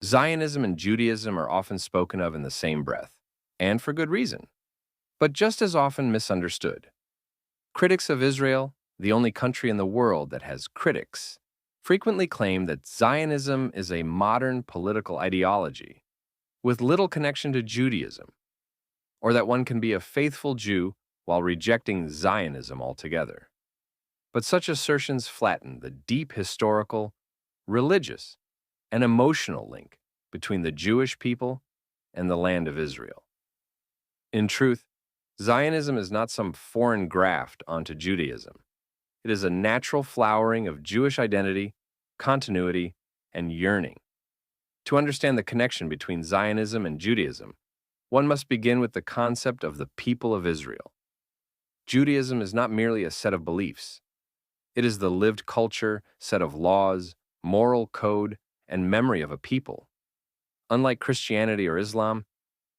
Zionism and Judaism are often spoken of in the same breath, and for good reason, but just as often misunderstood. Critics of Israel, the only country in the world that has critics, frequently claim that Zionism is a modern political ideology with little connection to Judaism, or that one can be a faithful Jew while rejecting Zionism altogether. But such assertions flatten the deep historical, religious, and emotional link between the Jewish people and the land of Israel. In truth, Zionism is not some foreign graft onto Judaism. It is a natural flowering of Jewish identity, continuity, and yearning. To understand the connection between Zionism and Judaism, one must begin with the concept of the people of Israel. Judaism is not merely a set of beliefs. It is the lived culture, set of laws, moral code, and memory of a people. Unlike Christianity or Islam,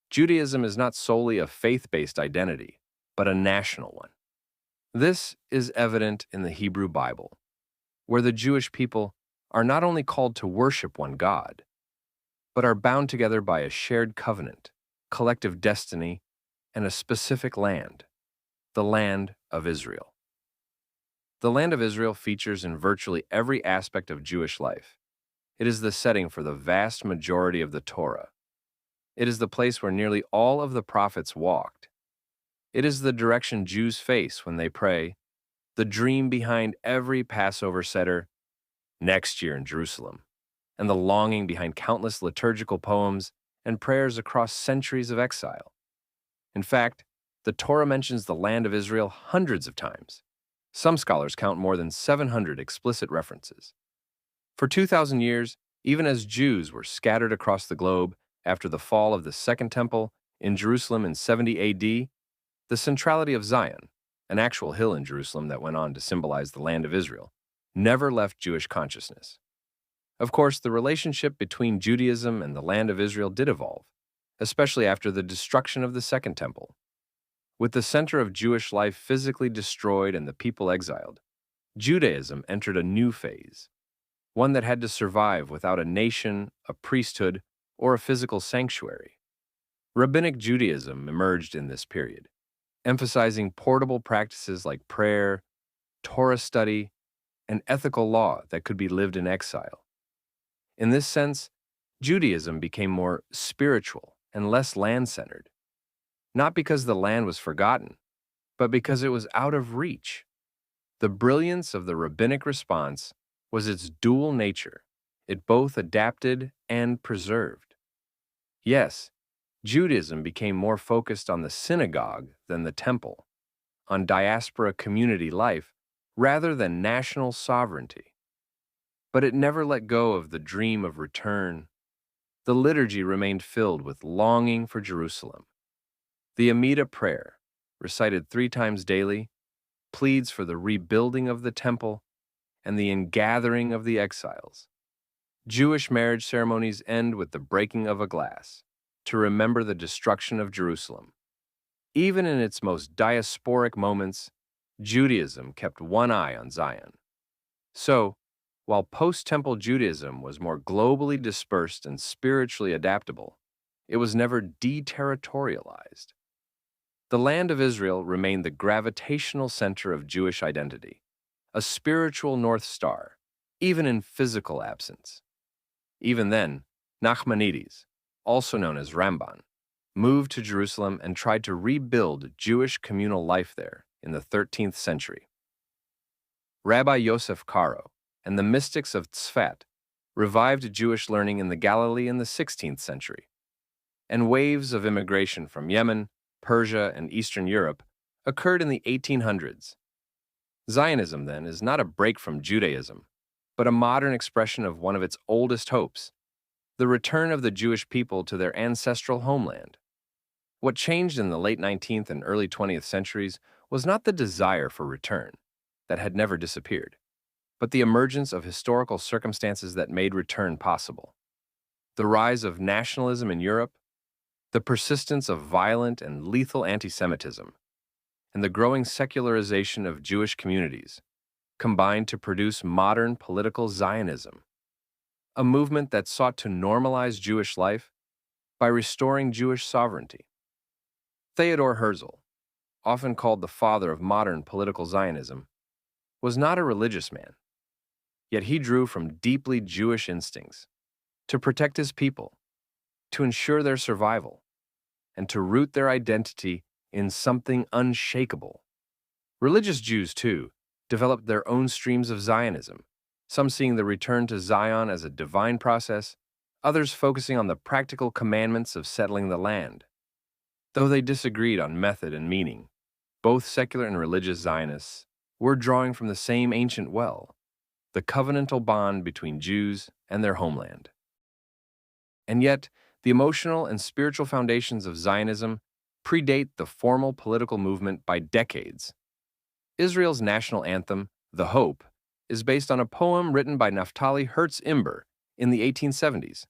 Judaism is not solely a faith-based identity, but a national one. This is evident in the Hebrew Bible, where the Jewish people are not only called to worship one God, but are bound together by a shared covenant, collective destiny, and a specific land, the land of Israel. The land of Israel features in virtually every aspect of Jewish life. It is the setting for the vast majority of the Torah. It is the place where nearly all of the prophets walked. It is the direction Jews face when they pray, the dream behind every Passover Seder, next year in Jerusalem, and the longing behind countless liturgical poems and prayers across centuries of exile. In fact, the Torah mentions the land of Israel hundreds of times. Some scholars count more than 700 explicit references. For 2,000 years, even as Jews were scattered across the globe after the fall of the Second Temple in Jerusalem in 70 AD, the centrality of Zion, an actual hill in Jerusalem that went on to symbolize the land of Israel, never left Jewish consciousness. Of course, the relationship between Judaism and the land of Israel did evolve, especially after the destruction of the Second Temple. With the center of Jewish life physically destroyed and the people exiled, Judaism entered a new phase, one that had to survive without a nation, a priesthood, or a physical sanctuary. Rabbinic Judaism emerged in this period, emphasizing portable practices like prayer, Torah study, and ethical law that could be lived in exile. In this sense, Judaism became more spiritual and less land-centered, not because the land was forgotten, but because it was out of reach. The brilliance of the rabbinic response was its dual nature. It both adapted and preserved. Yes, Judaism became more focused on the synagogue than the temple, on diaspora community life rather than national sovereignty. But it never let go of the dream of return. The liturgy remained filled with longing for Jerusalem. The Amidah prayer, recited 3 times daily, pleads for the rebuilding of the temple and the ingathering of the exiles. Jewish marriage ceremonies end with the breaking of a glass to remember the destruction of Jerusalem. Even in its most diasporic moments, Judaism kept one eye on Zion. So, while post-temple Judaism was more globally dispersed and spiritually adaptable, it was never deterritorialized. The land of Israel remained the gravitational center of Jewish identity, a spiritual North Star, even in physical absence. Even then, Nachmanides, also known as Ramban, moved to Jerusalem and tried to rebuild Jewish communal life there in the 13th century. Rabbi Yosef Karo and the mystics of Tzfat revived Jewish learning in the Galilee in the 16th century, and waves of immigration from Yemen, Persia, and Eastern Europe occurred in the 1800s. Zionism, then, is not a break from Judaism, but a modern expression of one of its oldest hopes, the return of the Jewish people to their ancestral homeland. What changed in the late 19th and early 20th centuries was not the desire for return, that had never disappeared, but the emergence of historical circumstances that made return possible. The rise of nationalism in Europe, the persistence of violent and lethal anti-Semitism, and the growing secularization of Jewish communities combined to produce modern political Zionism. a movement that sought to normalize Jewish life by restoring Jewish sovereignty. Theodor Herzl, often called the father of modern political Zionism, was not a religious man, yet he drew from deeply Jewish instincts to protect his people, to ensure their survival, and to root their identity in something unshakable. Religious Jews, too, developed their own streams of Zionism, some seeing the return to Zion as a divine process, others focusing on the practical commandments of settling the land. Though they disagreed on method and meaning, both secular and religious Zionists were drawing from the same ancient well, the covenantal bond between Jews and their homeland. And yet, the emotional and spiritual foundations of Zionism predate the formal political movement by decades. Israel's national anthem, The Hope, is based on a poem written by Naphtali Herz Imber in the 1870s,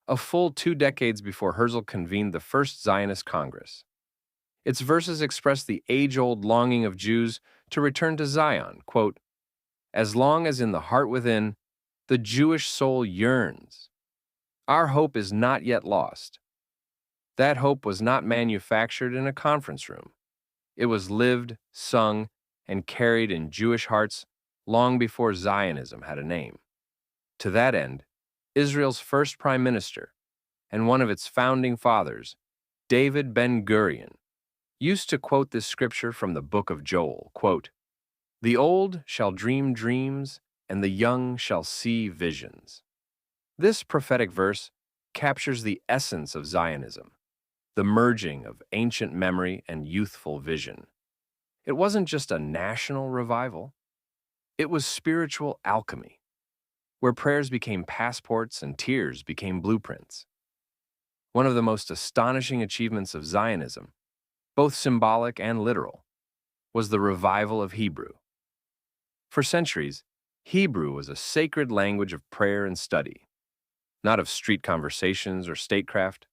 a full 2 decades before Herzl convened the first Zionist Congress. Its verses express the age-old longing of Jews to return to Zion, quote, "As long as in the heart within, the Jewish soul yearns. Our hope is not yet lost. That hope was not manufactured in a conference room. It was lived, sung, and carried in Jewish hearts long before Zionism had a name." To that end, Israel's first prime minister and one of its founding fathers, David Ben-Gurion, used to quote this scripture from the book of Joel, quote, "The old shall dream dreams, and the young shall see visions." This prophetic verse captures the essence of Zionism, the merging of ancient memory and youthful vision. It wasn't just a national revival. It was spiritual alchemy, where prayers became passports and tears became blueprints. One of the most astonishing achievements of Zionism, both symbolic and literal, was the revival of Hebrew. For centuries, Hebrew was a sacred language of prayer and study, not of street conversations or statecraft.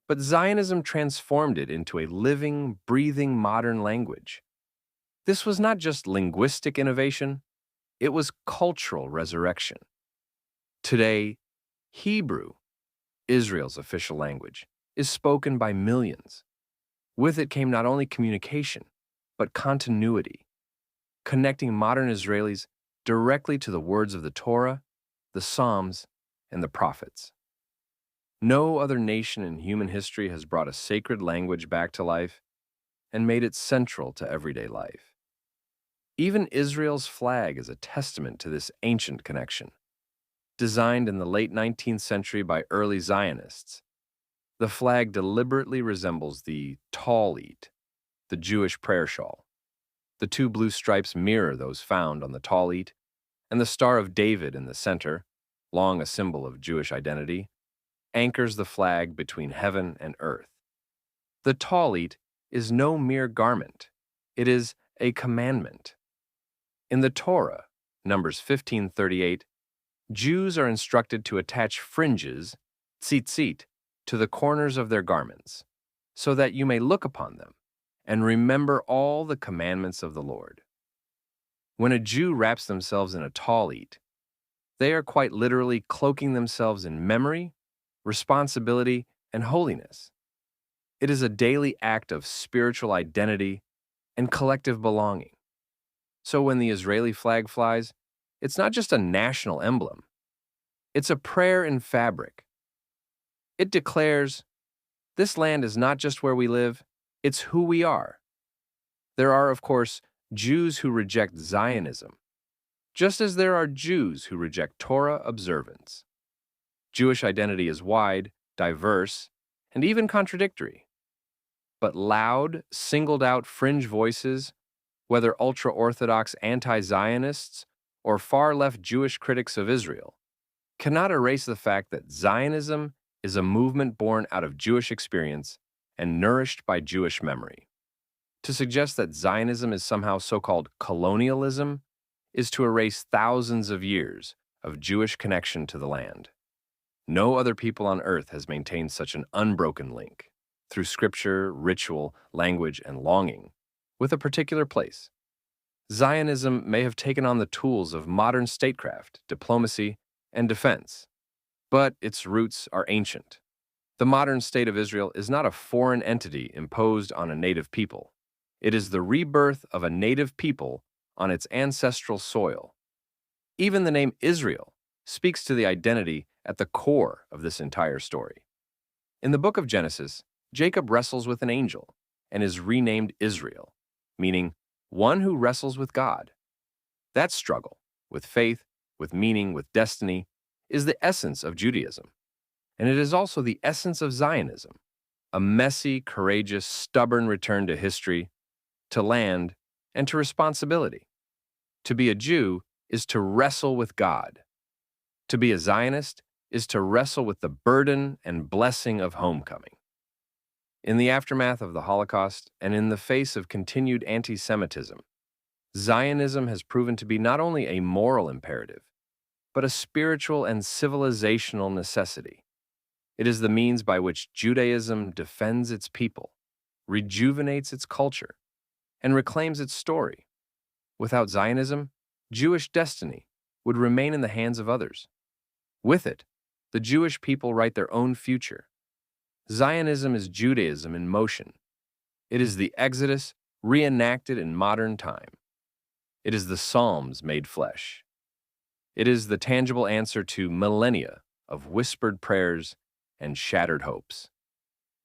But Zionism transformed it into a living, breathing modern language. This was not just linguistic innovation, it was cultural resurrection. Today, Hebrew, Israel's official language, is spoken by millions. With it came not only communication, but continuity, connecting modern Israelis directly to the words of the Torah, the Psalms, and the prophets. No other nation in human history has brought a sacred language back to life and made it central to everyday life. Even Israel's flag is a testament to this ancient connection. Designed in the late 19th century by early Zionists, the flag deliberately resembles the tallit, the Jewish prayer shawl. The 2 blue stripes mirror those found on the tallit, and the Star of David in the center, long a symbol of Jewish identity, anchors the flag between heaven and earth. The tallit is no mere garment. It is a commandment. In the Torah, Numbers 15:38, Jews are instructed to attach fringes, tzitzit, to the corners of their garments, so that you may look upon them and remember all the commandments of the Lord. When a Jew wraps themselves in a tallit, they are quite literally cloaking themselves in memory, responsibility, and holiness. It is a daily act of spiritual identity and collective belonging. So when the Israeli flag flies, it's not just a national emblem. It's a prayer in fabric. It declares, this land is not just where we live, it's who we are. There are, of course, Jews who reject Zionism, just as there are Jews who reject Torah observance. Jewish identity is wide, diverse, and even contradictory. But loud, singled-out fringe voices, whether ultra-Orthodox anti-Zionists or far-left Jewish critics of Israel, cannot erase the fact that Zionism is a movement born out of Jewish experience and nourished by Jewish memory. To suggest that Zionism is somehow so-called colonialism is to erase thousands of years of Jewish connection to the land. No other people on earth has maintained such an unbroken link, through scripture, ritual, language, and longing, with a particular place. Zionism may have taken on the tools of modern statecraft, diplomacy, and defense, but its roots are ancient. The modern state of Israel is not a foreign entity imposed on a native people. It is the rebirth of a native people on its ancestral soil. Even the name Israel speaks to the identity at the core of this entire story. In the book of Genesis, Jacob wrestles with an angel and is renamed Israel, meaning one who wrestles with God. That struggle, with faith, with meaning, with destiny, is the essence of Judaism. And it is also the essence of Zionism, a messy, courageous, stubborn return to history, to land, and to responsibility. To be a Jew is to wrestle with God. To be a Zionist is to wrestle with the burden and blessing of homecoming. In the aftermath of the Holocaust and in the face of continued anti-Semitism, Zionism has proven to be not only a moral imperative, but a spiritual and civilizational necessity. It is the means by which Judaism defends its people, rejuvenates its culture, and reclaims its story. Without Zionism, Jewish destiny would remain in the hands of others. With it, the Jewish people write their own future. Zionism is Judaism in motion. It is the Exodus reenacted in modern time. It is the Psalms made flesh. It is the tangible answer to millennia of whispered prayers and shattered hopes.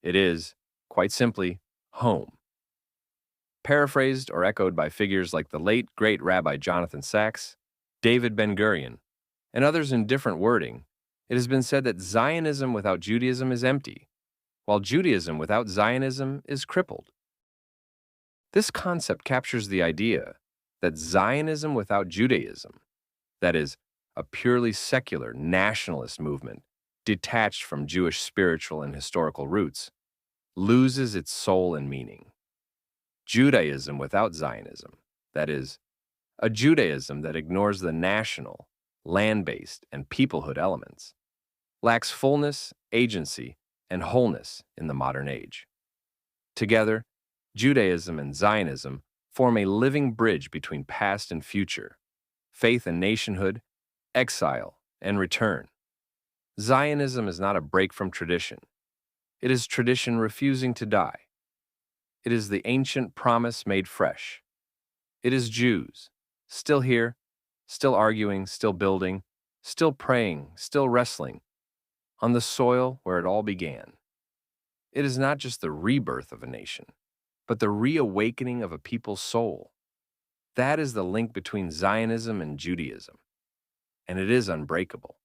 It is, quite simply, home. Paraphrased or echoed by figures like the late, great Rabbi Jonathan Sacks, David Ben-Gurion, and others in different wording, it has been said that Zionism without Judaism is empty, while Judaism without Zionism is crippled. This concept captures the idea that Zionism without Judaism, that is, a purely secular nationalist movement detached from Jewish spiritual and historical roots, loses its soul and meaning. Judaism without Zionism, that is, a Judaism that ignores the national, land-based, and peoplehood elements, lacks fullness, agency, and wholeness in the modern age. Together, Judaism and Zionism form a living bridge between past and future, faith and nationhood, exile and return. Zionism is not a break from tradition. It is tradition refusing to die. It is the ancient promise made fresh. It is Jews, still here, still arguing, still building, still praying, still wrestling, on the soil where it all began. It is not just the rebirth of a nation, but the reawakening of a people's soul. That is the link between Zionism and Judaism, and it is unbreakable.